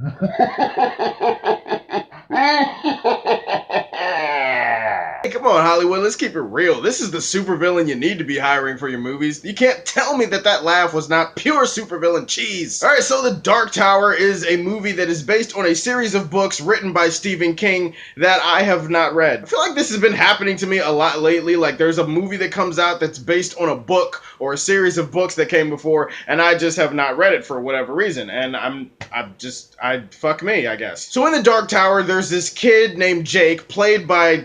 Hey, come on, Hollywood, let's keep it real. This is the supervillain you need to be hiring for your movies. You can't tell me that that laugh was not pure supervillain cheese. Alright, so The Dark Tower is a movie that is based on a series of books written by Stephen King that I have not read. I feel like this has been happening to me a lot lately. Like, there's a movie that comes out that's based on a book or a series of books that came before, and I just have not read it for whatever reason. And fuck me, I guess. So in The Dark Tower, there's this kid named Jake, played by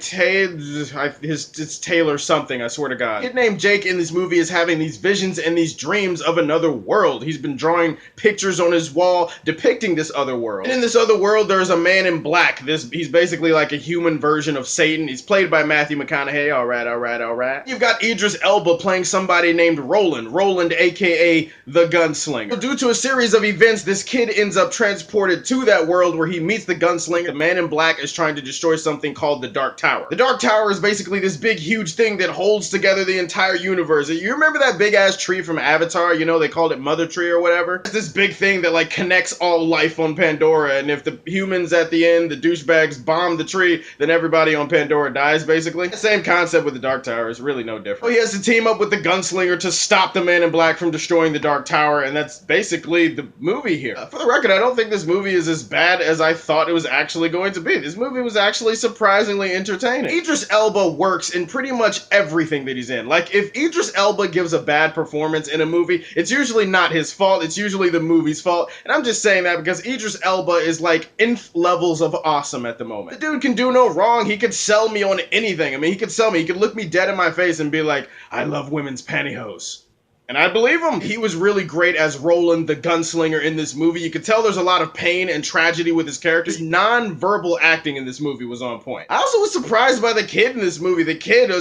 it's Taylor something, I swear to God. A kid named Jake in this movie is having these visions and these dreams of another world. He's been drawing pictures on his wall depicting this other world. And in this other world, there's a man in black. He's basically like a human version of Satan. He's played by Matthew McConaughey. Alright. You've got Idris Elba playing somebody named Roland, aka the Gunslinger. So due to a series of events, this kid ends up transported to that world where he meets the Gunslinger. The man in black is trying to destroy something called the Dark Tower. The Dark Tower is basically this big, huge thing that holds together the entire universe. You remember that big ass tree from Avatar? You know, they called it Mother Tree or whatever? It's this big thing that like connects all life on Pandora, and if the humans at the end, the douchebags, bomb the tree, then everybody on Pandora dies, basically. The same concept with the Dark Tower is really no different. He has to team up with the Gunslinger to stop the man in black from destroying the Dark Tower, and that's basically the movie here. For the record, I don't think this movie is as bad as I thought it was actually going to be. This movie was actually surprisingly entertaining. Idris Elba works in pretty much everything that he's in. Like, if Idris Elba gives a bad performance in a movie, it's usually not his fault, it's usually the movie's fault. And I'm just saying that because Idris Elba is like nth levels of awesome at the moment. The dude can do no wrong. He could sell me on anything. I mean, he could sell me. He could look me dead in my face and be like, I love women's pantyhose. And I believe him. He was really great as Roland the Gunslinger in this movie. You could tell there's a lot of pain and tragedy with his character. His non-verbal acting in this movie was on point. I also was surprised by the kid in this movie. The kid,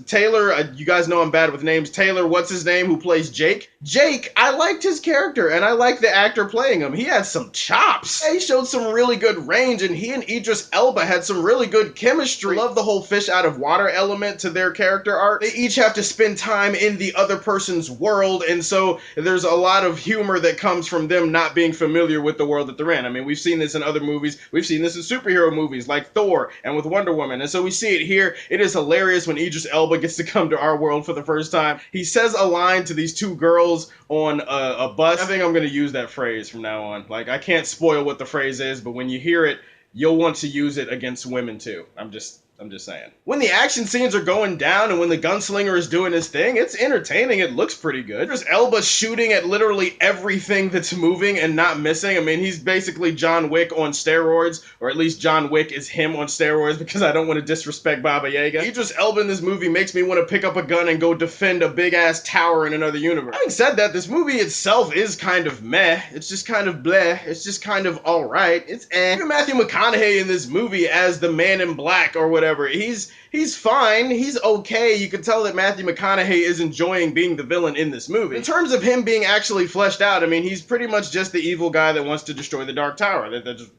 Taylor, you guys know I'm bad with names. Taylor, what's his name, who plays Jake? Jake, I liked his character, and I liked the actor playing him. He had some chops. He showed some really good range, and he and Idris Elba had some really good chemistry. I love the whole fish out of water element to their character arc. They each have to spend time in the other person's world, and so there's a lot of humor that comes from them not being familiar with the world that they're in. I mean, we've seen this in other movies. We've seen this in superhero movies like Thor and with Wonder Woman, and so we see it here. It is hilarious when Idris Elba gets to come to our world for the first time. He says a line to these two girls on a bus. I think I'm going to use that phrase from now on. Like, I can't spoil what the phrase is, but when you hear it, you'll want to use it against women too. I'm just saying. When the action scenes are going down and when the Gunslinger is doing his thing, it's entertaining. It looks pretty good. There's Elba shooting at literally everything that's moving and not missing. I mean, he's basically John Wick on steroids, or at least John Wick is him on steroids, because I don't want to disrespect Baba Yaga. Idris Elba in this movie makes me want to pick up a gun and go defend a big-ass tower in another universe. Having said that, this movie itself is kind of meh. It's just kind of bleh. It's just kind of alright. It's eh. Even Matthew McConaughey in this movie as the man in black or whatever, he's fine, he's okay. You can tell that Matthew McConaughey is enjoying being the villain in this movie. In terms of him being actually fleshed out, I mean, he's pretty much just the evil guy that wants to destroy the Dark Tower.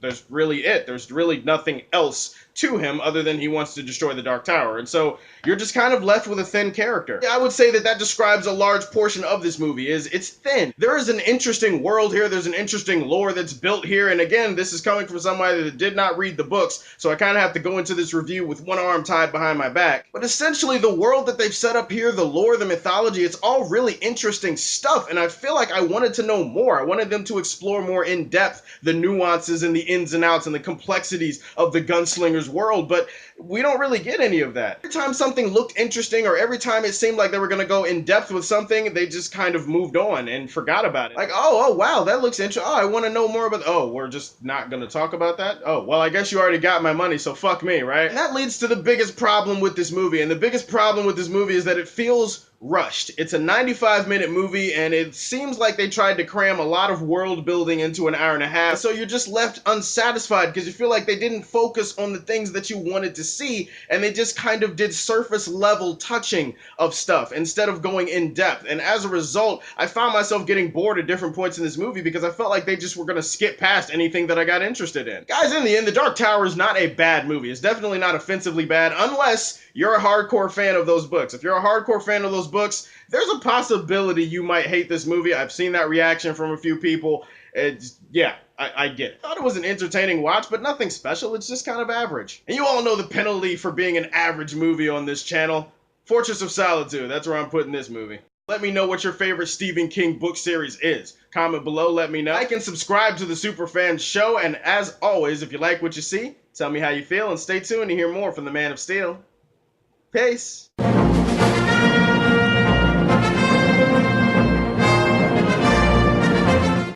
That's really it. There's really nothing else to him other than he wants to destroy the Dark Tower. And so you're just kind of left with a thin character. I would say that describes a large portion of this movie, is it's thin. There is an interesting world here. There's an interesting lore that's built here. And again, this is coming from somebody that did not read the books, so I kind of have to go into this review with one arm tied behind my back. But essentially, the world that they've set up here, the lore, the mythology, it's all really interesting stuff. And I feel like I wanted to know more. I wanted them to explore more in depth the nuances and the ins and outs and the complexities of the Gunslinger's world, but we don't really get any of that. Every time something looked interesting, or every time it seemed like they were going to go in depth with something, they just kind of moved on and forgot about it. Like, oh wow, that looks interesting. Oh, I want to know more about, oh, we're just not going to talk about that? Oh, well, I guess you already got my money, so fuck me, right? And that leads to the biggest problem with this movie, and the biggest problem with this movie is that it feels rushed. It's a 95-minute movie, and it seems like they tried to cram a lot of world building into an hour and a half, so you're just left unsatisfied because you feel like they didn't focus on the things that you wanted to see, and they just kind of did surface level touching of stuff instead of going in depth. And as a result, I found myself getting bored at different points in this movie because I felt like they just were going to skip past anything that I got interested in. Guys, in the end, The Dark Tower is not a bad movie. It's definitely not offensively bad, unless you're a hardcore fan of those books. If you're a hardcore fan of those books, there's a possibility you might hate this movie. I've seen that reaction from a few people. Yeah, I get it. Thought it was an entertaining watch, but nothing special. It's just kind of average. And you all know the penalty for being an average movie on this channel. Fortress of Solitude, that's where I'm putting this movie. Let me know what your favorite Stephen King book series is. Comment below, let me know. Like and subscribe to the Superfan Show, and as always, if you like what you see, tell me how you feel, and stay tuned to hear more from the Man of Steel. Peace.